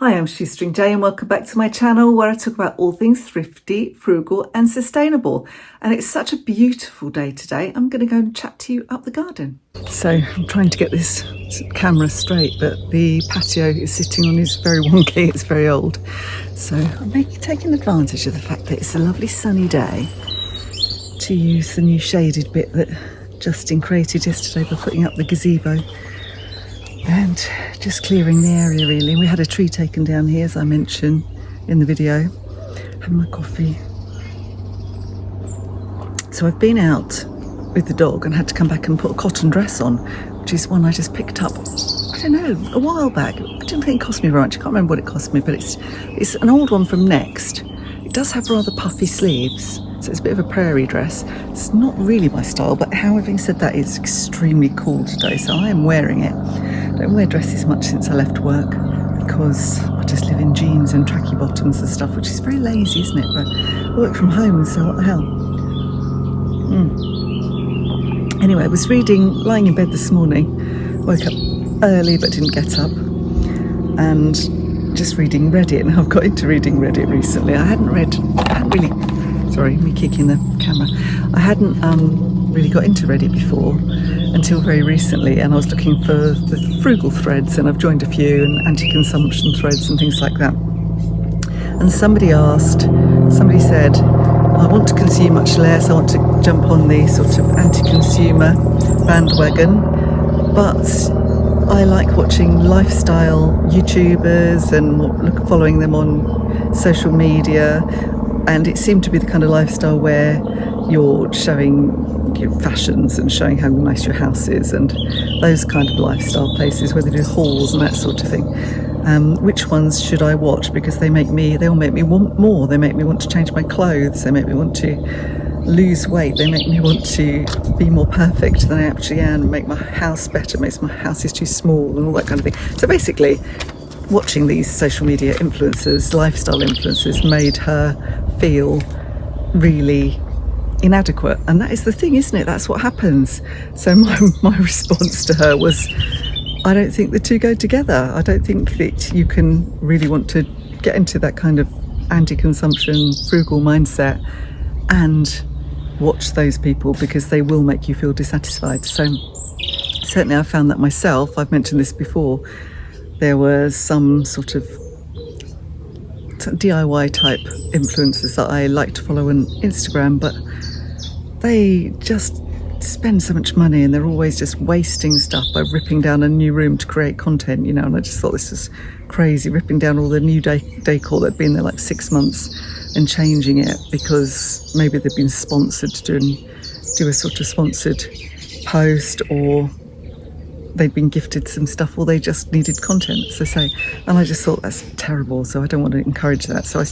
Hi, I'm Shoestring J and welcome back to my channel where I talk about all things thrifty, frugal and sustainable. And it's such a beautiful day today. I'm going to go and chat to you up the garden. So I'm trying to get this camera straight, but the patio is sitting on is very wonky, it's very old. So I'm taking advantage of the fact that it's a lovely sunny day to use the new shaded bit that Justin created yesterday by putting up the gazebo. And just clearing the area really. We had a tree taken down here, as I mentioned in the video. Having my coffee. So I've been out with the dog and had to come back and put a cotton dress on, which is one I just picked up, I don't know, a while back. I didn't think it cost me very much. I can't remember what it cost me, but it's an old one from Next. It does have rather puffy sleeves, so it's a bit of a prairie dress. It's not really my style, but having said that, it's extremely cool today, so I am wearing it. I don't wear dresses much since I left work because I just live in jeans and tracky bottoms and stuff, which is very lazy, isn't it? But I work from home, so what the hell. Anyway, I was lying in bed this morning, woke up early but didn't get up, and just reading Reddit. And I've got into reading Reddit recently. I hadn't really, sorry, me kicking the camera. I hadn't really got into Reddit before until very recently, and I was looking for the frugal threads, and I've joined a few, and anti-consumption threads and things like that. And somebody said, I want to consume much less, I want to jump on the sort of anti-consumer bandwagon, but I like watching lifestyle YouTubers and following them on social media, and it seemed to be the kind of lifestyle where you're showing fashions and showing how nice your house is and those kind of lifestyle places where they do hauls and that sort of thing. Which ones should I watch? Because they all make me want more. They make me want to change my clothes. They make me want to lose weight. They make me want to be more perfect than I actually am, make my house better, makes my house is too small and all that kind of thing. So basically, watching these social media influencers, lifestyle influencers, made her feel really inadequate. And that is the thing, isn't it? That's what happens. So my response to her was, I don't think the two go together. I don't think that you can really want to get into that kind of anti-consumption, frugal mindset and watch those people, because they will make you feel dissatisfied. So certainly I found that myself. I've mentioned this before. There was some sort of DIY type influencers that I like to follow on Instagram, but they just spend so much money and they're always just wasting stuff by ripping down a new room to create content, and I just thought this was crazy, ripping down all the new decor that'd been there like 6 months and changing it because maybe they've been sponsored to do a sort of sponsored post, or they'd been gifted some stuff, or they just needed content, as I say. And I just thought that's terrible, so I don't want to encourage that. So I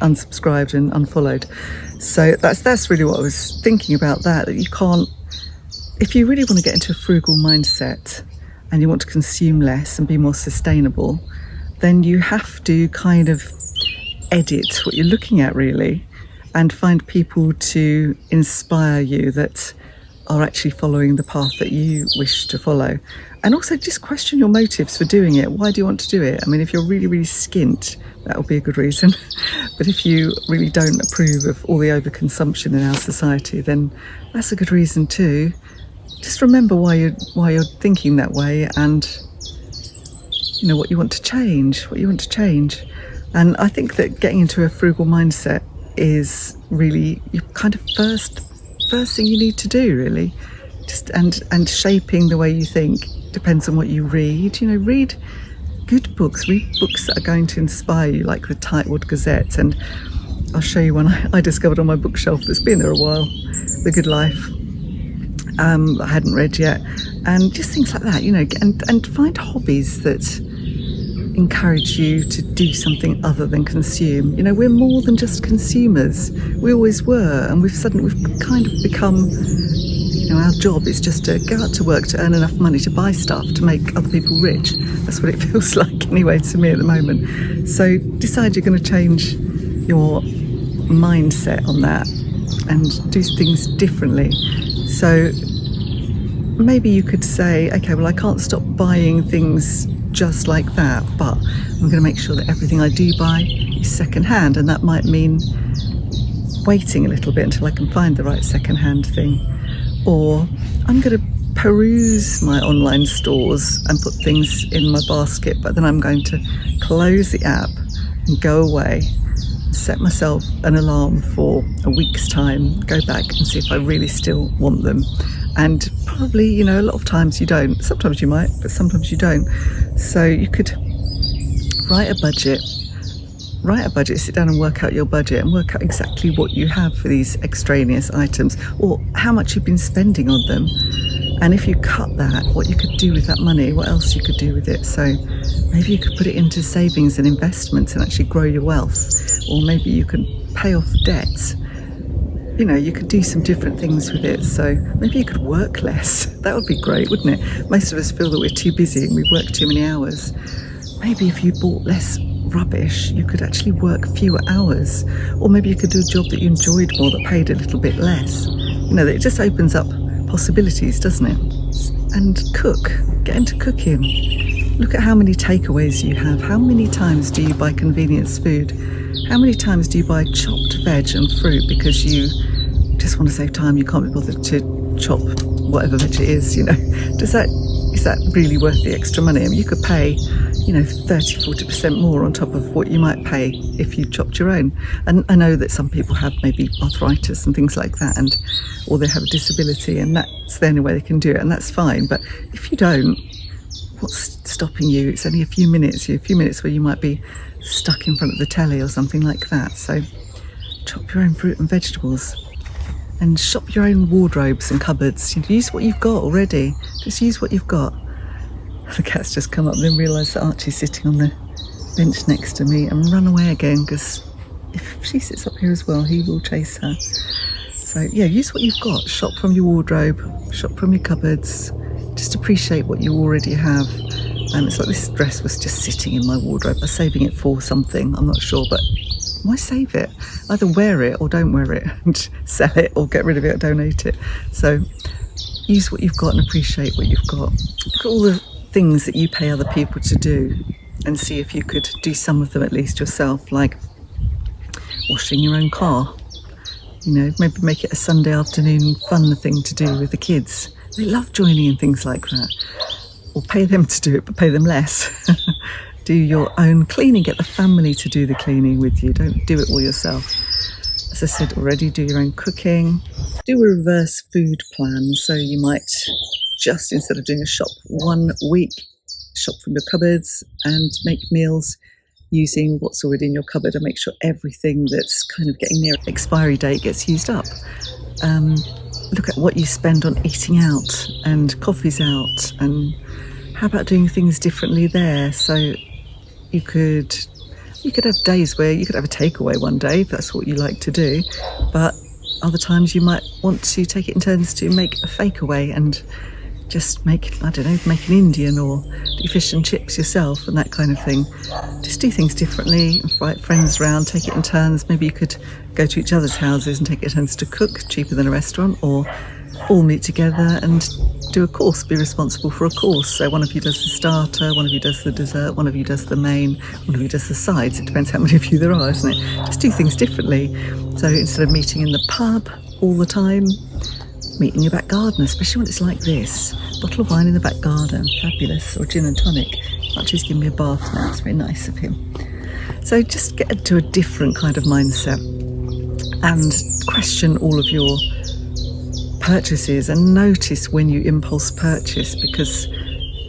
unsubscribed and unfollowed. So that's really what I was thinking about, that you can't, if you really want to get into a frugal mindset and you want to consume less and be more sustainable, then you have to kind of edit what you're looking at really, and find people to inspire you that are actually following the path that you wish to follow. And also just question your motives for doing it. Why do you want to do it? I mean, if you're really, really skint, that would be a good reason. But if you really don't approve of all the overconsumption in our society, then that's a good reason too. Just remember why you're thinking that way, and what you want to change, And I think that getting into a frugal mindset is really your kind of first thing you need to do, really. Just and shaping the way you think depends on what you read. Read good books, read books that are going to inspire you, like the Tightwad Gazette. And I'll show you one I discovered on my bookshelf that's been there a while, The Good Life. I hadn't read yet, and just things like that, and find hobbies that encourage you to do something other than consume. We're more than just consumers. We always were, and we've kind of become, our job is just to go out to work to earn enough money to buy stuff to make other people rich. That's what it feels like anyway to me at the moment. So decide you're going to change your mindset on that and do things differently. So maybe you could say, okay, well, I can't stop buying things just like that, but I'm going to make sure that everything I do buy is secondhand, and that might mean waiting a little bit until I can find the right secondhand thing. Or I'm going to peruse my online stores and put things in my basket, but then I'm going to close the app and go away, set myself an alarm for a week's time, go back and see if I really still want them. And probably, a lot of times you don't. Sometimes you might, but sometimes you don't. So you could write a budget, sit down and work out your budget and work out exactly what you have for these extraneous items, or how much you've been spending on them. And if you cut that, what you could do with that money, what else you could do with it. So maybe you could put it into savings and investments and actually grow your wealth. Or maybe you can pay off debts. You could do some different things with it. So maybe you could work less. That would be great, wouldn't it? Most of us feel that we're too busy and we work too many hours. Maybe if you bought less rubbish, you could actually work fewer hours. Or maybe you could do a job that you enjoyed more, that paid a little bit less. It just opens up possibilities, doesn't it? And cook. Get into cooking. Look at how many takeaways you have. How many times do you buy convenience food? How many times do you buy chopped veg and fruit because you just want to save time, you can't be bothered to chop whatever veg it is, Is that really worth the extra money? I mean, you could pay 30-40% more on top of what you might pay if you chopped your own. And I know that some people have maybe arthritis and things like that, or they have a disability, and that's the only way they can do it, and that's fine. But if you don't, what's stopping you? It's only a few minutes where you might be stuck in front of the telly or something like that. So chop your own fruit and vegetables, and shop your own wardrobes and cupboards. Use what you've got already. Just use what you've got. The cat's just come up and then realised that Archie's sitting on the bench next to me and run away again, because if she sits up here as well, he will chase her. So yeah, use what you've got. Shop from your wardrobe, shop from your cupboards. Just appreciate what you already have. It's like this dress was just sitting in my wardrobe. I'm saving it for something, I'm not sure, but why save it? Either wear it or don't wear it, and sell it or get rid of it or donate it. So use what you've got and appreciate what you've got. Look at all the things that you pay other people to do and see if you could do some of them at least yourself, like washing your own car. Maybe make it a Sunday afternoon fun thing to do with the kids. They love joining in things like that. Or pay them to do it, but pay them less. Do your own cleaning. Get the family to do the cleaning with you. Don't do it all yourself. As I said already, do your own cooking. Do a reverse food plan. So you might just, instead of doing a shop one week, shop from your cupboards and make meals using what's already in your cupboard, and make sure everything that's kind of getting near expiry date gets used up. Look at what you spend on eating out and coffees out, and how about doing things differently there? So you could have days where you could have a takeaway one day if that's what you like to do, but other times you might want to take it in turns to make a fakeaway and just make an Indian, or do fish and chips yourself and that kind of thing. Just do things differently, invite friends around, take it in turns. Maybe you could go to each other's houses and take it in turns to cook, cheaper than a restaurant, or all meet together and do a course, be responsible for a course. So one of you does the starter, one of you does the dessert, one of you does the main, one of you does the sides. It depends how many of you there are, isn't it? Just do things differently. So instead of meeting in the pub all the time, meet in your back garden, especially when it's like this. Bottle of wine in the back garden, fabulous, or gin and tonic. Archie's given me a bath now, it's very nice of him. So just get into a different kind of mindset and question all of your purchases, and notice when you impulse purchase, because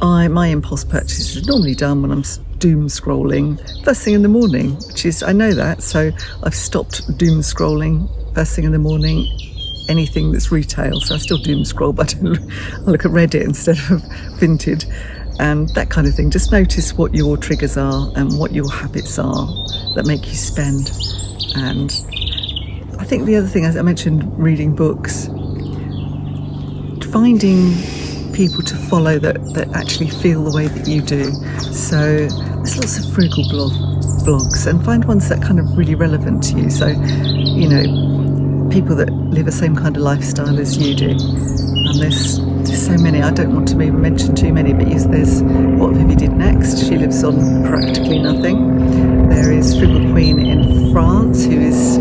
my impulse purchase is normally done when I'm doom scrolling first thing in the morning, which is, I know that, so I've stopped doom scrolling first thing in the morning, anything that's retail. So I still doom scroll, but I look at Reddit instead of Vinted and that kind of thing. Just notice what your triggers are and what your habits are that make you spend. And I think the other thing, as I mentioned, reading books, finding people to follow that actually feel the way that you do. So there's lots of frugal blogs, and find ones that are kind of really relevant to you. So, people that live the same kind of lifestyle as you do. And there's so many, I don't want to even mention too many, but there's What Vivi Did Next. She lives on practically nothing. There is Frugal Queen in France, who is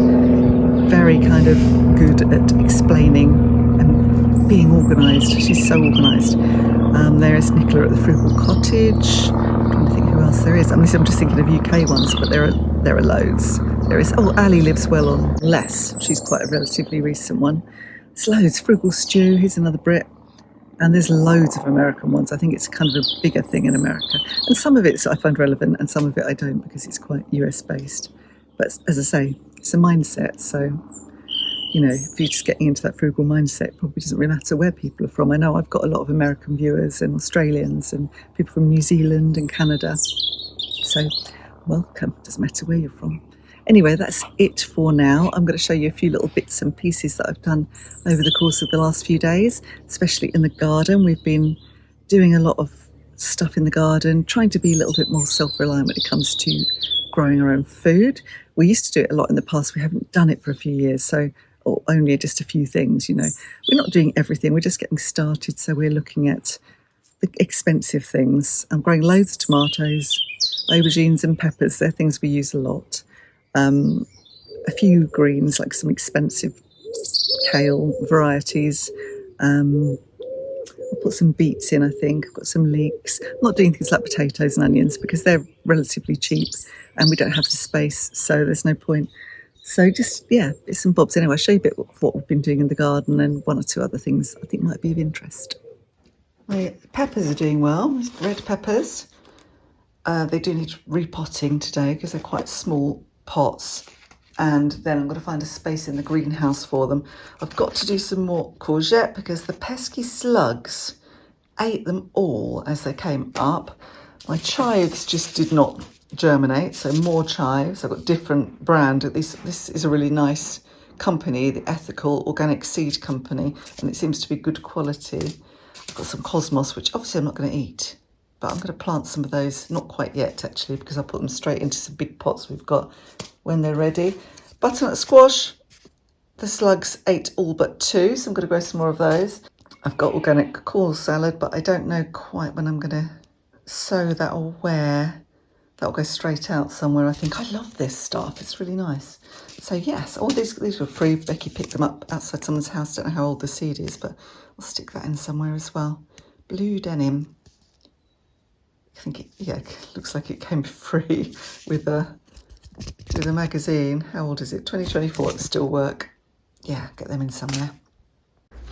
very kind of good at explaining and being organised. She's so organised. There is Nicola at the Frugal Cottage. I'm trying to think who else there is. I'm just thinking of UK ones, but there are loads. There is Ali lives well on less. She's quite a relatively recent one. There's loads. Frugal Stew, he's another Brit. And there's loads of American ones. I think it's kind of a bigger thing in America. And some of it I find relevant and some of it I don't, because it's quite US based. But as I say, it's a mindset. So, if you're just getting into that frugal mindset, it probably doesn't really matter where people are from. I know I've got a lot of American viewers and Australians and people from New Zealand and Canada. So welcome, doesn't matter where you're from. Anyway, that's it for now. I'm going to show you a few little bits and pieces that I've done over the course of the last few days, especially in the garden. We've been doing a lot of stuff in the garden, trying to be a little bit more self-reliant when it comes to growing our own food. We used to do it a lot in the past. We haven't done it for a few years, or only just a few things, We're not doing everything. We're just getting started. So we're looking at the expensive things. I'm growing loads of tomatoes, aubergines and peppers. They're things we use a lot. A few greens, like some expensive kale varieties. I'll put some beets in, I think. I've got some leeks. I'm not doing things like potatoes and onions because they're relatively cheap and we don't have the space, so there's no point. So just, bits and bobs. Anyway, I'll show you a bit of what we've been doing in the garden and one or two other things I think might be of interest. My peppers are doing well, red peppers. They do need repotting today because they're quite small pots. And then I'm going to find a space in the greenhouse for them. I've got to do some more courgette because the pesky slugs ate them all as they came up. My chives just did not germinate, so more chives. I've got different brand. This is a really nice company, the Ethical Organic Seed Company, and it seems to be good quality. I've got some cosmos, which obviously I'm not going to eat, but I'm going to plant some of those, not quite yet actually, because I'll put them straight into some big pots we've got when they're ready. Butternut squash, the slugs ate all but two, so I'm going to grow some more of those. I've got organic cool salad, but I don't know quite when I'm going to sow that or where. That'll go straight out somewhere, I think. I love this stuff, it's really nice. So yes, all these were free. Becky picked them up outside someone's house. Don't know how old the seed is, but I'll stick that in somewhere as well. Blue denim. I think it looks like it came free with a magazine. How old is it? 2024, it'll still work. Yeah, get them in somewhere.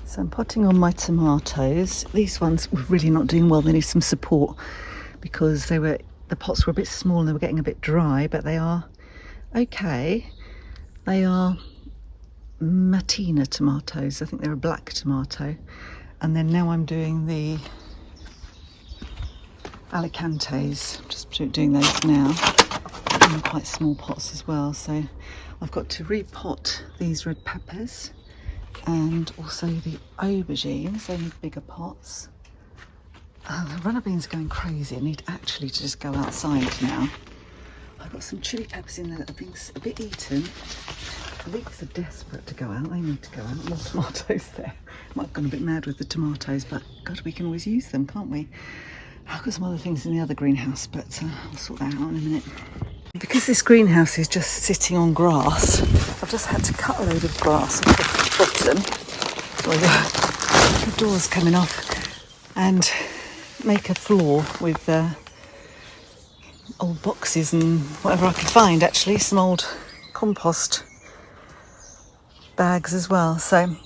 So I'm potting on my tomatoes. These ones were really not doing well. They need some support because the pots were a bit small and they were getting a bit dry, but they are okay. They are Matina tomatoes. I think they're a black tomato. And then now I'm doing the Alicantes. I'm just doing those now in quite small pots as well. So I've got to repot these red peppers and also the aubergines. They need bigger pots. The runner beans are going crazy. I need actually to just go outside now. I've got some chili peppers in there that are being a bit eaten. The leeks are desperate to go out. They need to go out. More tomatoes there. Might have gone a bit mad with the tomatoes, but God, we can always use them, can't we? I've got some other things in the other greenhouse, but I'll sort that out in a minute. Because this greenhouse is just sitting on grass, I've just had to cut a load of grass off the bottom. The door's coming off, and make a floor with old boxes and whatever I could find, actually. Some old compost bags as well. So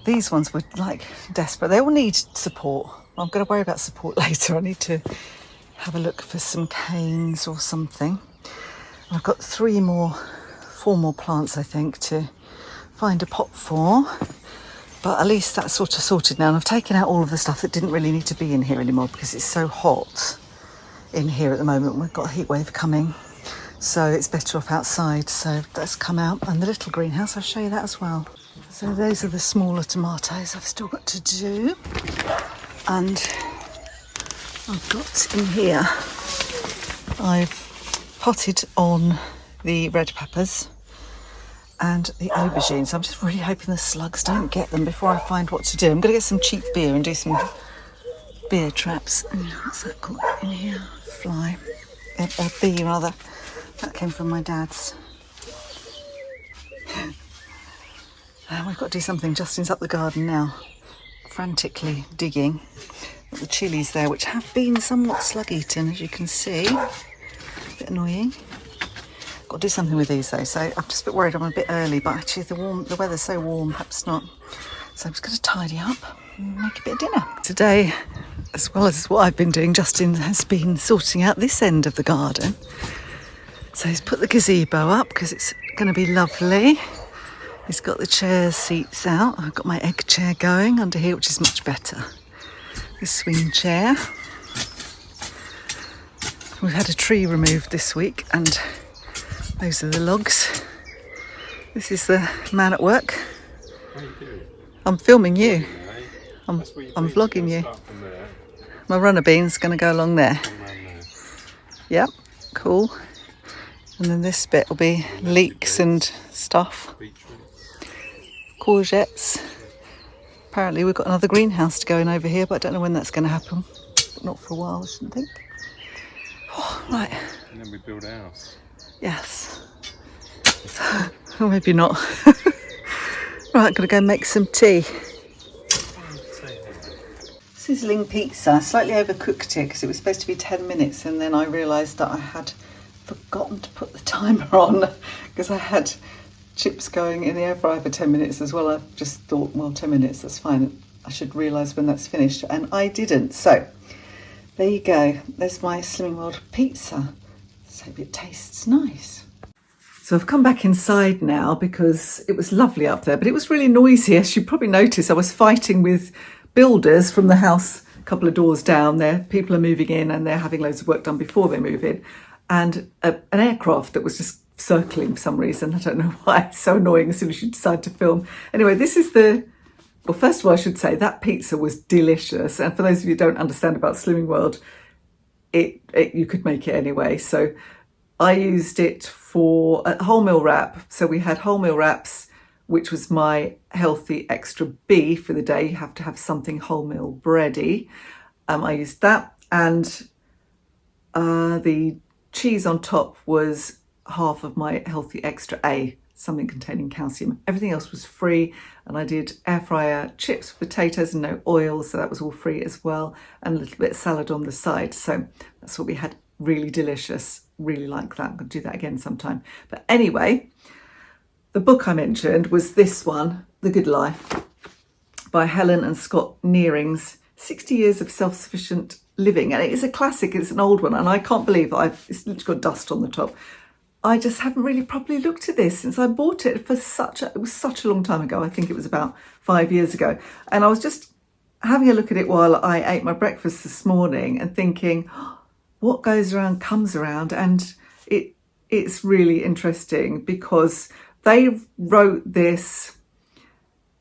these ones were like desperate. They all need support. I'm going to worry about support later. I need to have a look for some canes or something. I've got 4 more plants, I think, to find a pot for. But at least that's sort of sorted now. And I've taken out all of the stuff that didn't really need to be in here anymore because it's so hot in here at the moment. We've got a heat wave coming, so it's better off outside. So that's come out. And the little greenhouse, I'll show you that as well. So those are the smaller tomatoes I've still got to do. And I've got in here, I've potted on the red peppers. and the aubergines. I'm just really hoping the slugs don't get them before I find what to do. I'm going to get some cheap beer and do some beer traps. What's that called in here? Fly. A bee, rather. That came from my dad's. We've got to do something. Justin's up the garden now, frantically digging. Got the chilies there, which have been somewhat slug-eaten, as you can see. A bit annoying. Got to do something with these though, so I'm just a bit worried I'm a bit early, but actually the weather's so warm, perhaps not. So I'm just going to tidy up and make a bit of dinner. Today, as well as what I've been doing, Justin has been sorting out this end of the garden. So he's put the gazebo up because it's going to be lovely. He's got the chair seats out. I've got my egg chair going under here, which is much better. The swing chair. We've had a tree removed this week, and those are the logs. This is the man at work. What are you doing? I'm filming you. I'm vlogging you. My runner bean's going to go along there. Yep, cool. And then this bit will be leeks and stuff. Courgettes. Apparently we've got another greenhouse to go in over here, but I don't know when that's going to happen. But not for a while, I shouldn't think. Oh, right. And then we build a house. Yes. Or maybe not. Right, I'm going to go make some tea. Sizzling pizza. Slightly overcooked it because it was supposed to be 10 minutes, and then I realised that I had forgotten to put the timer on because I had chips going in the air fryer for 10 minutes as well. I just thought, well, 10 minutes, that's fine. I should realise when that's finished, and I didn't. So there you go. There's my Slimming World pizza. So hope it tastes nice. So I've come back inside now because it was lovely up there, but it was really noisy. As you probably noticed, I was fighting with builders from the house a couple of doors down there. People are moving in and they're having loads of work done before they move in. And an aircraft that was just circling for some reason. I don't know why. It's so annoying as soon as you decide to film. Anyway, this is well, first of all, I should say that pizza was delicious. And for those of you who don't understand about Slimming World, you could make it anyway. So I used it for a wholemeal wrap. So we had wholemeal wraps, which was my healthy extra B for the day. You have to have something wholemeal bready. I used that, and the cheese on top was half of my healthy extra A, something containing calcium. Everything else was free, and I did air fryer chips, potatoes, and no oil, so that was all free as well, and a little bit of salad on the side. So that's what we had. Really delicious. Really like that. I'm going to do that again sometime. But anyway, the book I mentioned was this one, The Good Life, by Helen and Scott Nearing's 60 Years of Self-Sufficient Living. And it is a classic. It's an old one, and I can't believe it's literally got dust on the top. I just haven't really properly looked at this since I bought it it was such a long time ago. I think it was about 5 years ago. And I was just having a look at it while I ate my breakfast this morning and thinking, what goes around comes around. And it's really interesting because they wrote this,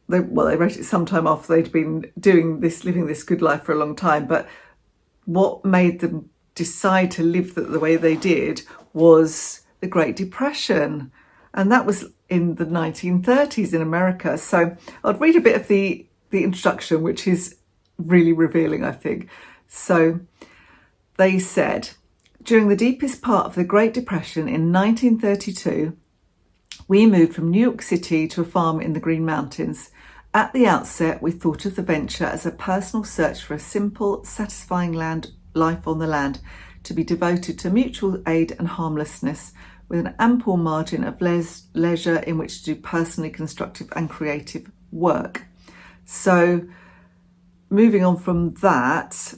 they wrote it sometime after they'd been living this good life for a long time. But what made them decide to live the way they did was the Great Depression. And that was in the 1930s in America. So I'll read a bit of the introduction, which is really revealing, I think. So they said, during the deepest part of the Great Depression in 1932, we moved from New York City to a farm in the Green Mountains. At the outset, we thought of the venture as a personal search for a simple, satisfying life on the land, to be devoted to mutual aid and harmlessness, with an ample margin of leisure in which to do personally constructive and creative work. So moving on from that,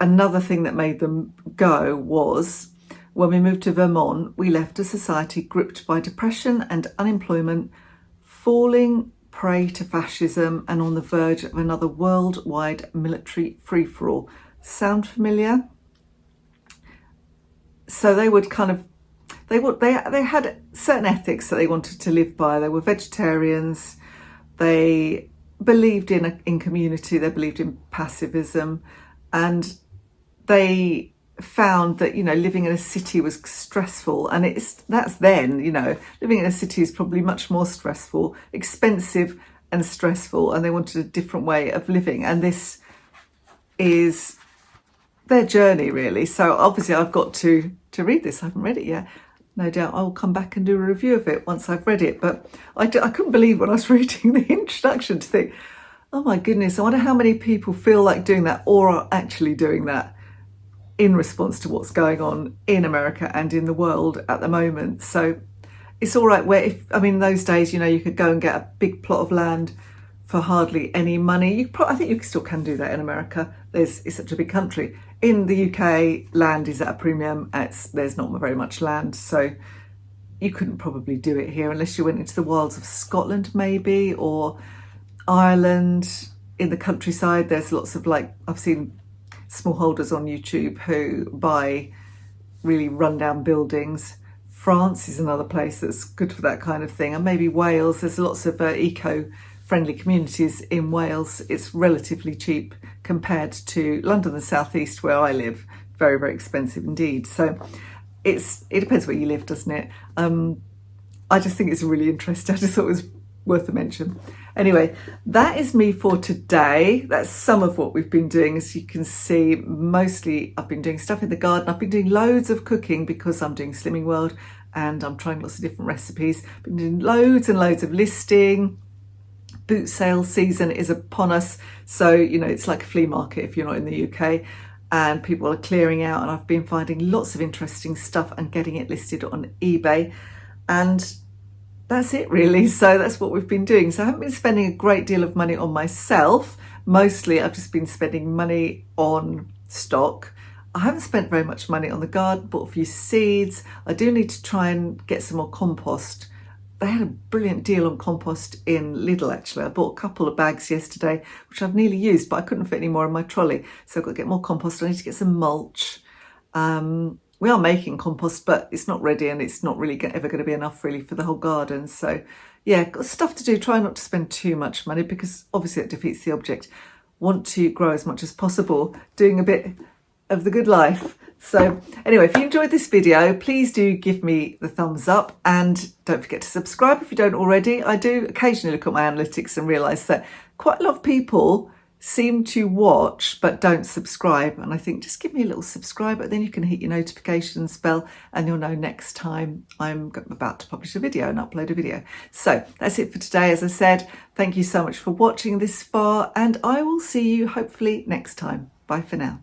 another thing that made them go was when we moved to Vermont, we left a society gripped by depression and unemployment, falling prey to fascism and on the verge of another worldwide military free-for-all. Sound familiar? So they would they had certain ethics that they wanted to live by. They were vegetarians. They believed in community. They believed in pacifism, and they found that, you know, living in a city was stressful, and that's then, you know, living in a city is probably much more stressful, expensive and stressful, and they wanted a different way of living, and this is their journey really. So obviously I've got to read this. I haven't read it yet. No doubt I'll come back and do a review of it once I've read it, but I couldn't believe when I was reading the introduction to think, oh my goodness, I wonder how many people feel like doing that or are actually doing that in response to what's going on in America and in the world at the moment. So it's all right where, in those days, you know, you could go and get a big plot of land for hardly any money. I think you still can do that in America. It's such a big country. In the UK, land is at a premium. There's not very much land, so you couldn't probably do it here unless you went into the wilds of Scotland maybe, or Ireland. In the countryside, there's lots of, like, I've seen smallholders on YouTube who buy really rundown buildings. France is another place that's good for that kind of thing, and maybe Wales. There's lots of eco-friendly communities in Wales. It's relatively cheap compared to London and South East where I live. Very, very expensive indeed. So it depends where you live, doesn't it? I just think it's really interesting. I just thought it was worth a mention. Anyway, that is me for today. That's some of what we've been doing. As you can see, mostly I've been doing stuff in the garden. I've been doing loads of cooking because I'm doing Slimming World and I'm trying lots of different recipes. Been doing loads and loads of listing. Boot sale season is upon us. So, you know, it's like a flea market if you're not in the UK, and people are clearing out, and I've been finding lots of interesting stuff and getting it listed on eBay. And that's it really. So that's what we've been doing. So I haven't been spending a great deal of money on myself. Mostly I've just been spending money on stock. I haven't spent very much money on the garden, bought a few seeds. I do need to try and get some more compost. They had a brilliant deal on compost in Lidl actually. I bought a couple of bags yesterday, which I've nearly used, but I couldn't fit any more in my trolley. So I've got to get more compost. I need to get some mulch. We are making compost, but it's not ready, and it's not really ever going to be enough really for the whole garden. So yeah, got stuff to do. Try not to spend too much money because obviously it defeats the object. Want to grow as much as possible, doing a bit of the good life. So anyway, if you enjoyed this video, please do give me the thumbs up, and don't forget to subscribe if you don't already. I do occasionally look at my analytics and realise that quite a lot of people seem to watch but don't subscribe, and I think just give me a little subscribe, then you can hit your notifications bell and you'll know next time I'm about to publish a video and upload a video. So that's it for today. As I said, thank you so much for watching this far, and I will see you hopefully next time. Bye for now.